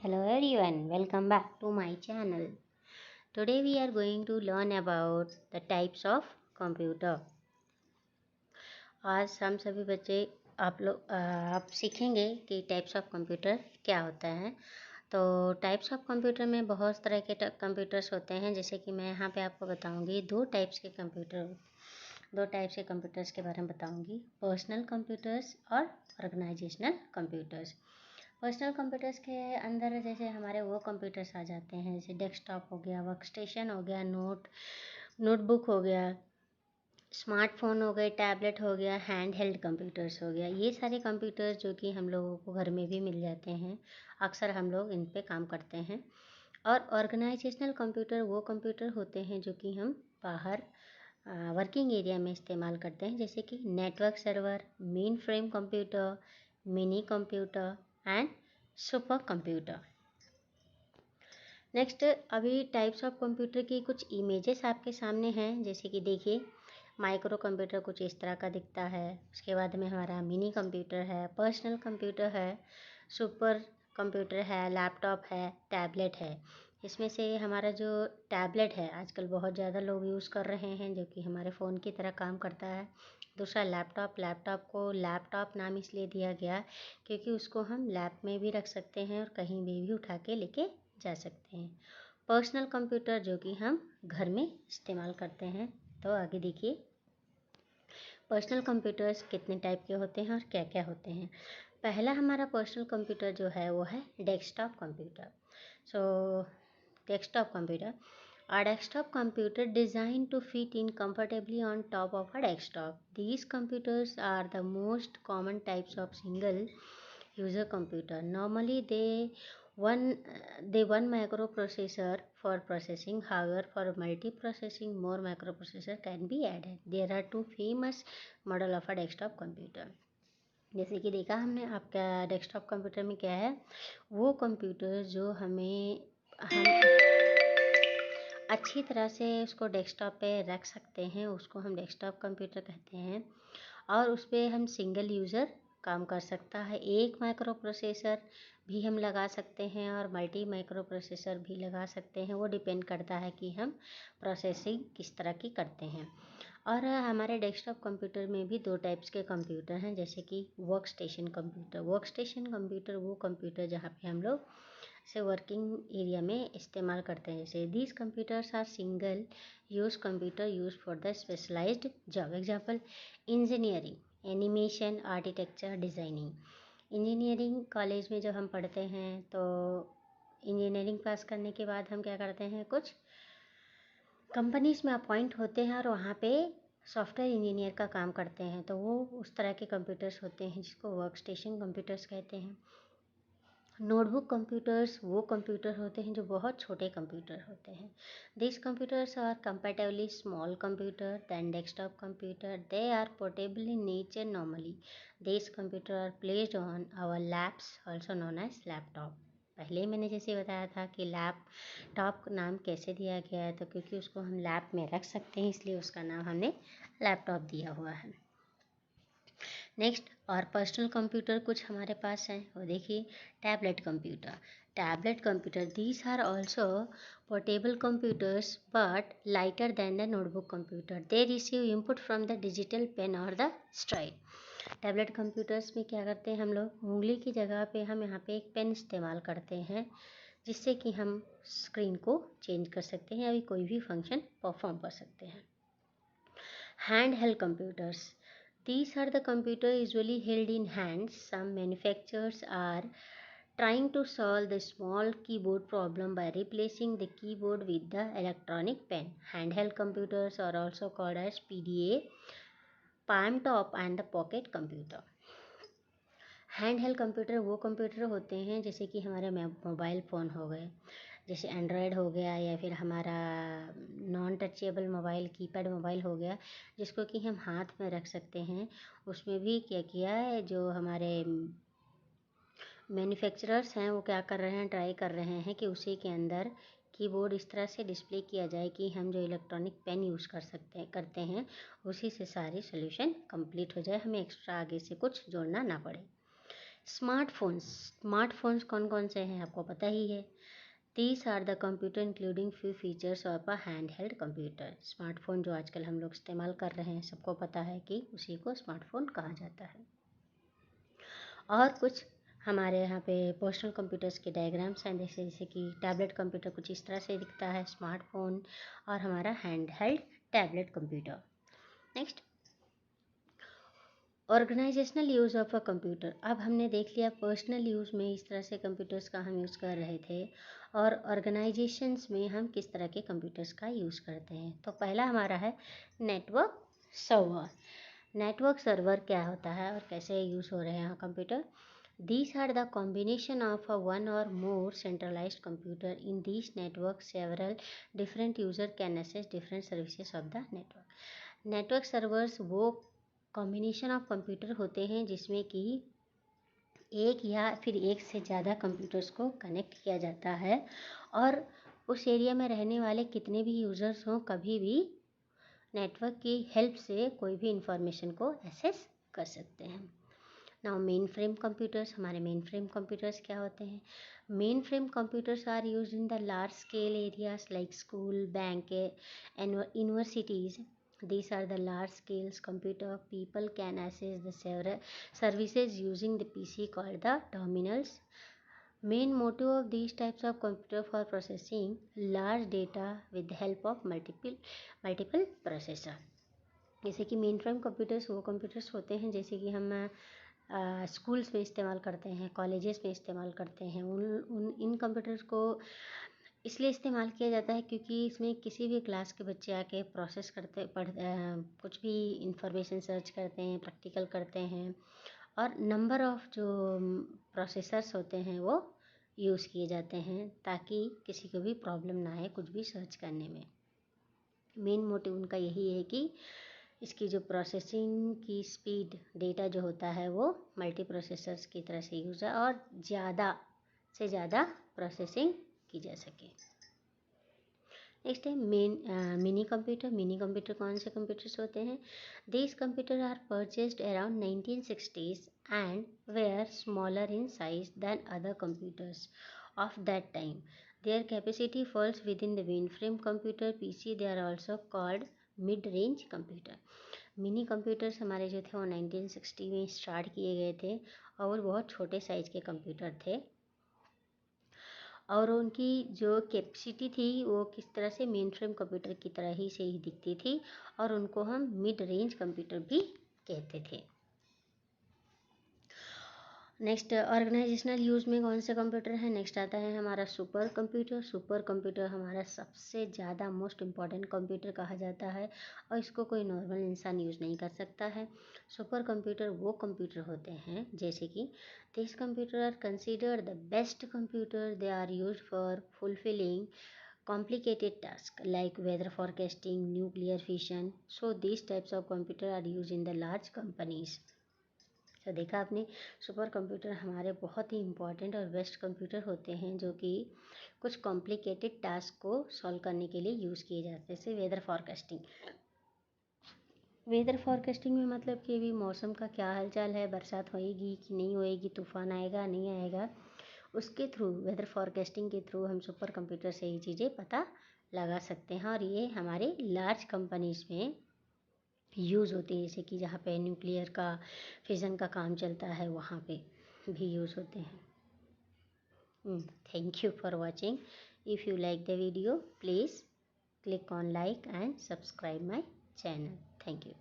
Hello everyone, welcome back to my channel. Today we are going to learn about the types of computer. आज हम सभी बच्चे आप सीखेंगे कि टाइप्स ऑफ कंप्यूटर क्या होता है। तो टाइप्स ऑफ कंप्यूटर में बहुत तरह के कंप्यूटर्स होते हैं, जैसे कि मैं यहाँ पे आपको बताऊंगी दो टाइप्स के कंप्यूटर्स के बारे में बताऊंगी, पर्सनल कंप्यूटर्स और ऑर्गेनाइजेशनल कंप्यूटर्स। पर्सनल कंप्यूटर्स के अंदर जैसे हमारे वो कंप्यूटर्स आ जाते हैं, जैसे डेस्कटॉप हो गया, वर्कस्टेशन हो गया, नोटबुक हो गया, स्मार्टफोन हो गए, टैबलेट हो गया, हैंड हेल्ड कंप्यूटर्स हो गया। ये सारे कंप्यूटर्स जो कि हम लोगों को घर में भी मिल जाते हैं, अक्सर हम लोग इन पे काम करते हैं। और ऑर्गेनाइजेशनल कंप्यूटर वो कंप्यूटर होते हैं जो कि हम बाहर वर्किंग एरिया में इस्तेमाल करते हैं, जैसे कि network server, main frame computer, mini computer and super computer. Next, अभी टाइप्स ऑफ कंप्यूटर की कुछ इमेजेस आपके सामने हैं, जैसे कि देखिए माइक्रो कंप्यूटर कुछ इस तरह का दिखता है। उसके बाद में हमारा मिनी कंप्यूटर है, पर्सनल कंप्यूटर है, सुपर कंप्यूटर है, लैपटॉप है, टैबलेट है। इसमें से हमारा जो टैबलेट है आजकल बहुत ज़्यादा लोग यूज़ कर रहे हैं, जो कि हमारे फ़ोन की तरह काम करता है। दूसरा लैपटॉप को लैपटॉप नाम इसलिए दिया गया क्योंकि उसको हम लैब में भी रख सकते हैं और कहीं भी उठा के लेके जा सकते हैं। पर्सनल कंप्यूटर जो कि हम घर में इस्तेमाल करते हैं। तो आगे देखिए पर्सनल कंप्यूटर्स कितने टाइप के होते हैं और क्या क्या होते हैं। पहला हमारा पर्सनल कंप्यूटर जो है वो है desktop computer. So desktop computer, a desktop computer designed to fit in comfortably on top of a desktop. These computers are the most common types of single user computer. Normally one microprocessor for processing. However, for multiprocessing more microprocessor can be added. There are two famous model of a desktop computer. जैसे कि देखा हमने आपका desktop computer में क्या है, वो computer जो हम अच्छी तरह से उसको डेस्कटॉप पे रख सकते हैं, उसको हम डेस्कटॉप कंप्यूटर कहते हैं। और उस पर हम सिंगल यूज़र काम कर सकता है। एक माइक्रो प्रोसेसर भी हम लगा सकते हैं और मल्टी माइक्रो प्रोसेसर भी लगा सकते हैं। वो डिपेंड करता है कि हम प्रोसेसिंग किस तरह की करते हैं। और हमारे डेस्कटॉप कंप्यूटर में भी दो टाइप्स के कंप्यूटर हैं, जैसे कि वर्क स्टेशन कंप्यूटर वो कंप्यूटर जहाँ पे हम लोग से वर्किंग एरिया में इस्तेमाल करते हैं। जैसे these computers are single use computer use for the specialised job. Example engineering, animation, architecture, designing. Engineering college में जब हम पढ़ते हैं तो इंजीनियरिंग पास करने के बाद हम क्या करते हैं, कुछ कंपनीज़ में अपॉइंट होते हैं और वहाँ पे सॉफ्टवेयर इंजीनियर का काम करते हैं। तो वो उस तरह के कंप्यूटर्स होते हैं जिसको वर्क स्टेशन कंप्यूटर्स कहते हैं। नोटबुक कंप्यूटर्स वो कंप्यूटर होते हैं जो बहुत छोटे कंप्यूटर होते हैं। This computers are comparatively small computer than desktop computer. They are portable in nature normally. This computer are placed on our laps also known as laptop. पहले मैंने जैसे बताया था कि लैपटॉप नाम कैसे दिया गया है, तो क्योंकि उसको हम लैप में रख सकते हैं इसलिए उसका नाम हमने लैपटॉप दिया हुआ है। नेक्स्ट, और पर्सनल कंप्यूटर कुछ हमारे पास हैं, वो देखिए tablet computer these are also portable computers but lighter than the notebook computer. They receive input from the digital pen और द स्ट्राइप। टैबलेट कंप्यूटर्स में क्या करते हैं हम लोग, उंगली की जगह पे हम यहाँ पे एक पेन इस्तेमाल करते हैं, जिससे कि हम स्क्रीन को चेंज कर सकते हैं या कोई भी फंक्शन परफॉर्म कर सकते हैं। Hand held computers, these are the computer usually held in hands. Some manufacturers are trying to solve the small keyboard problem by replacing the keyboard with the electronic pen. Handheld computers are also called as PDA, palm top and the pocket computer. Hand held computer वो computer होते हैं जैसे कि हमारे mobile phone हो गए, जैसे Android हो गया या फिर हमारा non touchable mobile, keypad mobile हो गया, जिसको कि हम हाथ में रख सकते हैं। उसमें भी क्या किया है, जो हमारे मैन्युफैक्चरर्स हैं वो क्या कर रहे हैं, ट्राई कर रहे हैं कि उसी के अंदर कीबोर्ड इस तरह से डिस्प्ले किया जाए कि हम जो इलेक्ट्रॉनिक पेन यूज़ करते हैं उसी से सारी सोल्यूशन कंप्लीट हो जाए, हमें एक्स्ट्रा आगे से कुछ जोड़ना ना पड़े। स्मार्टफोन्स कौन कौन से हैं आपको पता ही है। These are the computer including few features of a handheld computer। Smartphone जो आजकल हम लोग इस्तेमाल कर रहे हैं सबको पता है कि उसी को स्मार्टफोन कहा जाता है। और कुछ हमारे यहाँ पे पर्सनल कंप्यूटर्स के डायग्राम्स हैं, जैसे कि टैबलेट कंप्यूटर कुछ इस तरह से दिखता है, स्मार्टफोन और हमारा handheld tablet computer. Next, organisational use of a computer. अब हमने देख लिया पर्सनल यूज़ में इस तरह से कंप्यूटर्स का हम यूज़ कर रहे थे, और ऑर्गेनाइजेशंस में हम किस तरह के कंप्यूटर्स का यूज़ करते हैं। तो पहला हमारा है नेटवर्क सर्वर। नेटवर्क सर्वर क्या होता है और कैसे यूज़ हो रहे हैं computer. These are the combination of a one or more centralized computer. In these networks, several different user can access different services of the network. Network servers वो combination of computer होते हैं जिसमें कि एक या फिर एक से ज़्यादा कंप्यूटर्स को कनेक्ट किया जाता है, और उस एरिया में रहने वाले कितने भी यूज़र्स हों कभी भी नेटवर्क की हेल्प से कोई भी इंफॉर्मेशन को एक्सेस कर सकते हैं। Now mainframe computers. हमारे मेन फ्रेम कंप्यूटर्स क्या होते हैं। Mainframe computers are use in the large scale areas like school, bank and universities. These are the large scale computer. People can access the several services using the PC called the terminals. Main motive of these types of computer for processing large data with the help of multiple processor. जैसे कि main frame computers वो computers होते हैं जैसे कि हम schools में इस्तेमाल करते हैं, कॉलेजेस में इस्तेमाल करते हैं। इन कंप्यूटर्स को इसलिए इस्तेमाल किया जाता है क्योंकि इसमें किसी भी क्लास के बच्चे आके प्रोसेस करते कुछ भी इंफॉर्मेशन सर्च करते हैं, प्रैक्टिकल करते हैं, और नंबर ऑफ़ जो प्रोसेसर्स होते हैं वो यूज़ किए जाते हैं ताकि किसी को भी प्रॉब्लम ना आए कुछ भी सर्च करने में। मेन मोटिव उनका यही है कि इसकी जो प्रोसेसिंग की स्पीड, डेटा जो होता है वो मल्टी प्रोसेसर्स की तरह से यूज़ है और ज़्यादा से ज़्यादा प्रोसेसिंग की जा सके। नेक्स्ट है मिनी कंप्यूटर। मिनी कंप्यूटर कौन से कंप्यूटर्स होते हैं। These computer are purchased around 1960s and were smaller in size then other computers of that time. Their capacity falls within the mainframe computer PC. They are also called mid-range computer. Mini computers हमारे जो थे वो 1960 में start किए गए थे और वो बहुत छोटे साइज़ के कंप्यूटर थे, और उनकी जो कैपेसिटी थी वो किस तरह से मेन फ्रेम कंप्यूटर की तरह ही से ही दिखती थी, और उनको हम मिड रेंज कंप्यूटर भी कहते थे। नेक्स्ट, ऑर्गेनाइजेशनल यूज़ में कौन से कंप्यूटर है। नेक्स्ट आता है हमारा सुपर कंप्यूटर। सुपर कंप्यूटर हमारा सबसे ज़्यादा मोस्ट इम्पॉर्टेंट कंप्यूटर कहा जाता है और इसको कोई नॉर्मल इंसान यूज़ नहीं कर सकता है। सुपर कंप्यूटर वो कंप्यूटर होते हैं जैसे कि this computer are considered the best computer. They are used for fulfilling complicated tasks like weather forecasting, nuclear fission. So these types of computer are used in the large companies. तो देखा आपने, super computer हमारे बहुत ही important और best computer होते हैं जो कि कुछ कॉम्प्लिकेटेड टास्क को सॉल्व करने के लिए यूज़ किए जाते हैं। जैसे वेदर फॉरकास्टिंग। वेदर फॉरकास्टिंग में मतलब कि भी मौसम का क्या हालचाल है, बरसात होएगी कि नहीं होएगी, तूफान आएगा नहीं आएगा, उसके थ्रू वेदर फॉरकास्टिंग के थ्रू हम सुपर कंप्यूटर से ये चीज़ें पता लगा सकते हैं, और ये हमारे लार्ज कंपनीज़ में यूज़ होती है जैसे कि जहाँ पे न्यूक्लियर का फिज़न का काम चलता है वहाँ पे भी यूज़ होते हैं। Thank you for watching. If you like the video please click on like and subscribe my channel. Thank you.